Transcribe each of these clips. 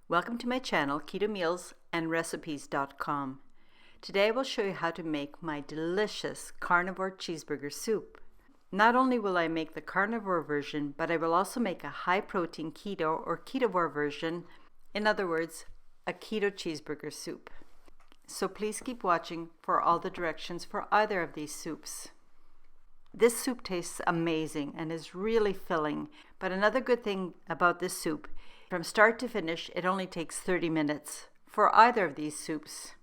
Welcome to my channel, ketomealsandrecipes.com. Today I will show you how to make my delicious carnivore cheeseburger soup. Not only will I make the carnivore version, but I will also make a high-protein keto or ketovore version, in other words, a keto cheeseburger soup. So please keep watching for all the directions for either of these soups. This soup tastes amazing and is really filling, but another good thing about this soup, from start to finish, it only takes 30 minutes for either of these soups.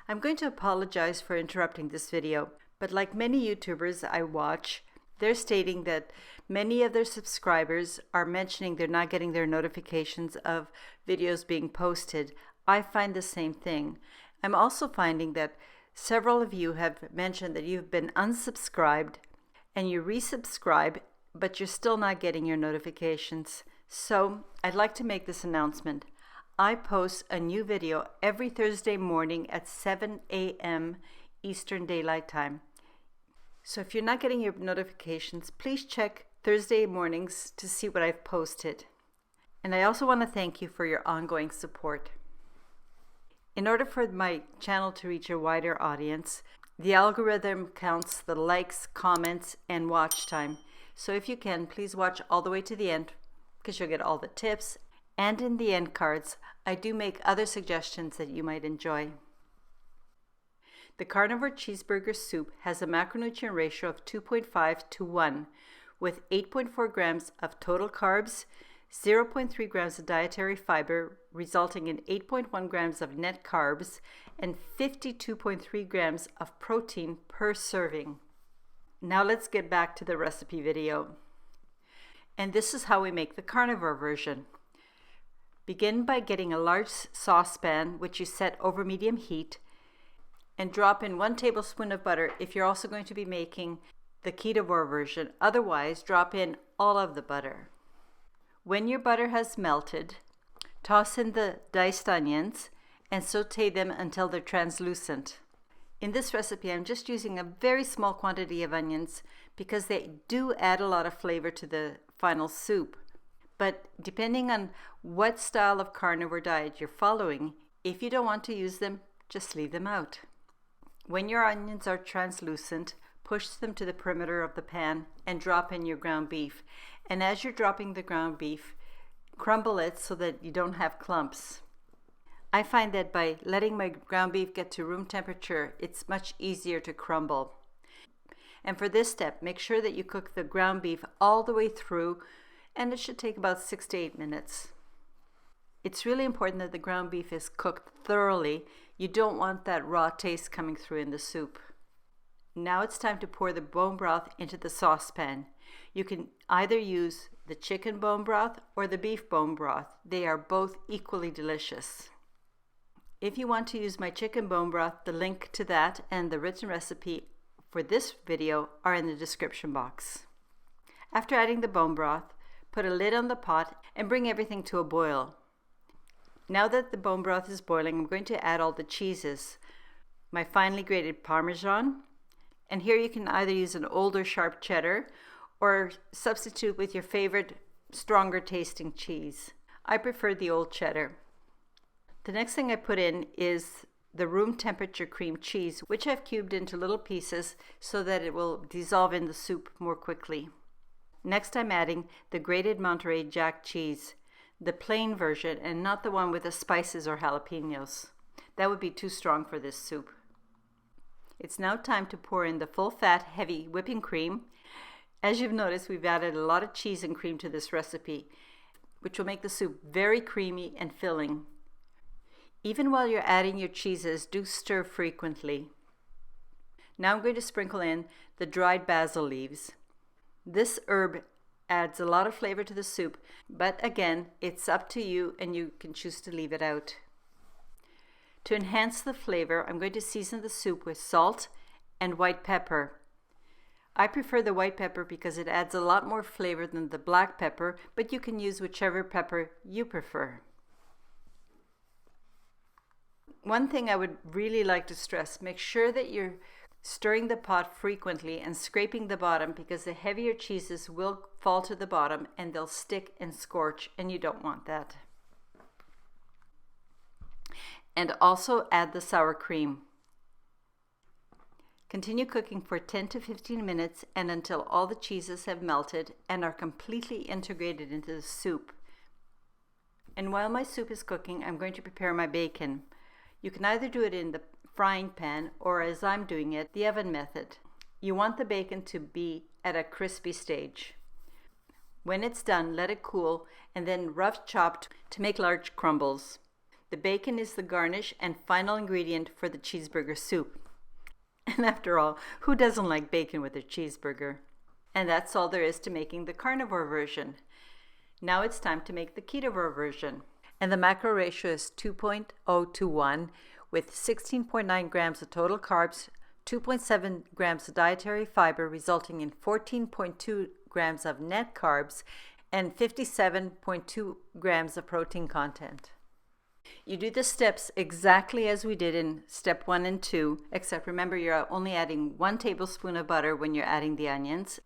I'm going to apologize for interrupting this video, but like many YouTubers I watch, they're stating that many of their subscribers are mentioning they're not getting their notifications of videos being posted. I find the same thing. I'm also finding that several of you have mentioned that you've been unsubscribed and you resubscribe, but you're still not getting your notifications. So I'd like to make this announcement. I post a new video every Thursday morning at 7 a.m. Eastern Daylight Time. So if you're not getting your notifications, please check Thursday mornings to see what I've posted. And I also want to thank you for your ongoing support. In order for my channel to reach a wider audience, the algorithm counts the likes, comments, and watch time. So if you can, please watch all the way to the end, because you'll get all the tips, and in the end cards, I do make other suggestions that you might enjoy. The Carnivore Cheeseburger Soup has a macronutrient ratio of 2.5 to 1, with 8.4 grams of total carbs, 0.3 grams of dietary fiber, resulting in 8.1 grams of net carbs, and 52.3 grams of protein per serving. Now let's get back to the recipe video. And this is how we make the carnivore version. Begin by getting a large saucepan, which you set over medium heat, and drop in 1 tablespoon of butter if you're also going to be making the ketovore version. Otherwise, drop in all of the butter. When your butter has melted, toss in the diced onions and saute them until they're translucent. In this recipe, I'm just using a very small quantity of onions because they do add a lot of flavor to the final soup. But depending on what style of carnivore diet you're following, if you don't want to use them, just leave them out. When your onions are translucent, push them to the perimeter of the pan and drop in your ground beef. And as you're dropping the ground beef, crumble it so that you don't have clumps. I find that by letting my ground beef get to room temperature, it's much easier to crumble. And for this step, make sure that you cook the ground beef all the way through, and it should take about 6 to 8 minutes. It's really important that the ground beef is cooked thoroughly. You don't want that raw taste coming through in the soup. Now it's time to pour the bone broth into the saucepan. You can either use the chicken bone broth or the beef bone broth. They are both equally delicious. If you want to use my chicken bone broth, the link to that and the written recipe for this video are in the description box. After adding the bone broth, put a lid on the pot and bring everything to a boil. Now that the bone broth is boiling, I'm going to add all the cheeses. My finely grated Parmesan, and here you can either use an older sharp cheddar or substitute with your favorite stronger tasting cheese. I prefer the old cheddar. The next thing I put in is the room temperature cream cheese, which I've cubed into little pieces so that it will dissolve in the soup more quickly. Next I'm adding the grated Monterey Jack cheese, the plain version and not the one with the spices or jalapenos. That would be too strong for this soup. It's now time to pour in the full fat heavy whipping cream. As you've noticed, we've added a lot of cheese and cream to this recipe, which will make the soup very creamy and filling. Even while you're adding your cheeses, do stir frequently. Now I'm going to sprinkle in the dried basil leaves. This herb adds a lot of flavor to the soup, but again, it's up to you and you can choose to leave it out. To enhance the flavor, I'm going to season the soup with salt and white pepper. I prefer the white pepper because it adds a lot more flavor than the black pepper, but you can use whichever pepper you prefer. One thing I would really like to stress, make sure that you're stirring the pot frequently and scraping the bottom because the heavier cheeses will fall to the bottom and they'll stick and scorch, and you don't want that. and also add the sour cream. Continue cooking for 10 to 15 minutes and until all the cheeses have melted and are completely integrated into the soup. And while my soup is cooking, I'm going to prepare my bacon. You can either do it in the frying pan or, as I'm doing it, the oven method. You want the bacon to be at a crispy stage. When it's done, let it cool and then rough chopped to make large crumbles. The bacon is the garnish and final ingredient for the cheeseburger soup. And after all, who doesn't like bacon with their cheeseburger? And that's all there is to making the carnivore version. Now it's time to make the ketovore version. And the macro ratio is 2.0 to 1 with 16.9 grams of total carbs, 2.7 grams of dietary fiber, resulting in 14.2 grams of net carbs and 57.2 grams of protein content. You do the steps exactly as we did in step 1 and 2, except remember you're only adding 1 tablespoon of butter when you're adding the onions.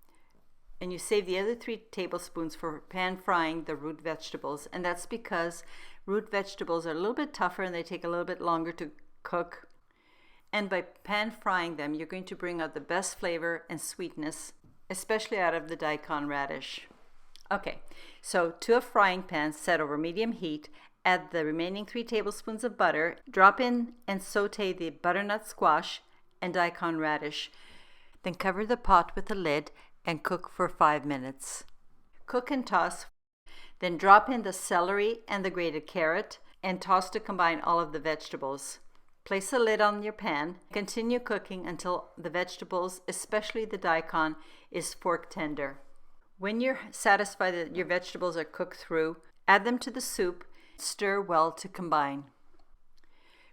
And you save the other 3 tablespoons for pan frying the root vegetables. And that's because root vegetables are a little bit tougher and they take a little bit longer to cook. And by pan frying them, you're going to bring out the best flavor and sweetness, especially out of the daikon radish. Okay, so to a frying pan set over medium heat, add the remaining 3 tablespoons of butter, drop in and saute the butternut squash and daikon radish. Then cover the pot with a lid and cook for 5 minutes. Cook and toss. Then drop in the celery and the grated carrot and toss to combine all of the vegetables. Place a lid on your pan. Continue cooking until the vegetables, especially the daikon, is fork tender. When you're satisfied that your vegetables are cooked through, add them to the soup. Stir well to combine.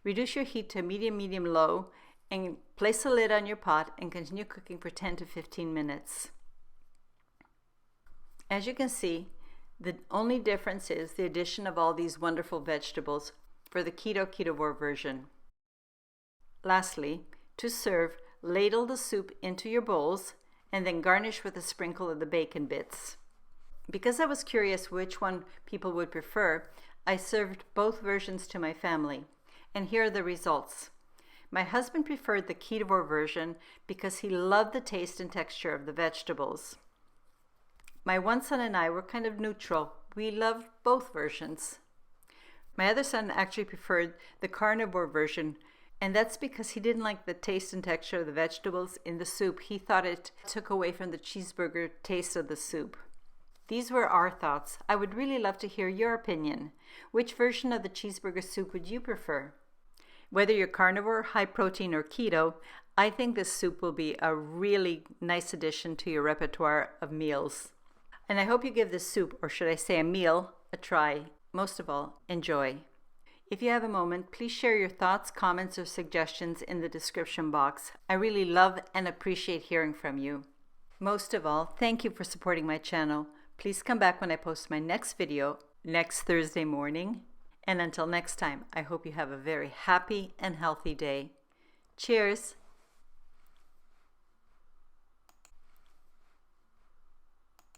Reduce your heat to medium-low and place a lid on your pot and continue cooking for 10 to 15 minutes. As you can see, the only difference is the addition of all these wonderful vegetables for the ketovore version. Lastly, to serve, ladle the soup into your bowls and then garnish with a sprinkle of the bacon bits. Because I was curious which one people would prefer, I served both versions to my family, and here are the results. My husband preferred the ketovore version because he loved the taste and texture of the vegetables. My one son and I were kind of neutral. We loved both versions. My other son actually preferred the carnivore version, and that's because he didn't like the taste and texture of the vegetables in the soup. He thought it took away from the cheeseburger taste of the soup. These were our thoughts. I would really love to hear your opinion. Which version of the cheeseburger soup would you prefer? Whether you're carnivore, high protein, or keto, I think this soup will be a really nice addition to your repertoire of meals. And I hope you give this soup, or should I say a meal, a try. Most of all, enjoy. If you have a moment, please share your thoughts, comments, or suggestions in the description box. I really love and appreciate hearing from you. Most of all, thank you for supporting my channel. Please come back when I post my next video next Thursday morning. And until next time, I hope you have a very happy and healthy day. Cheers!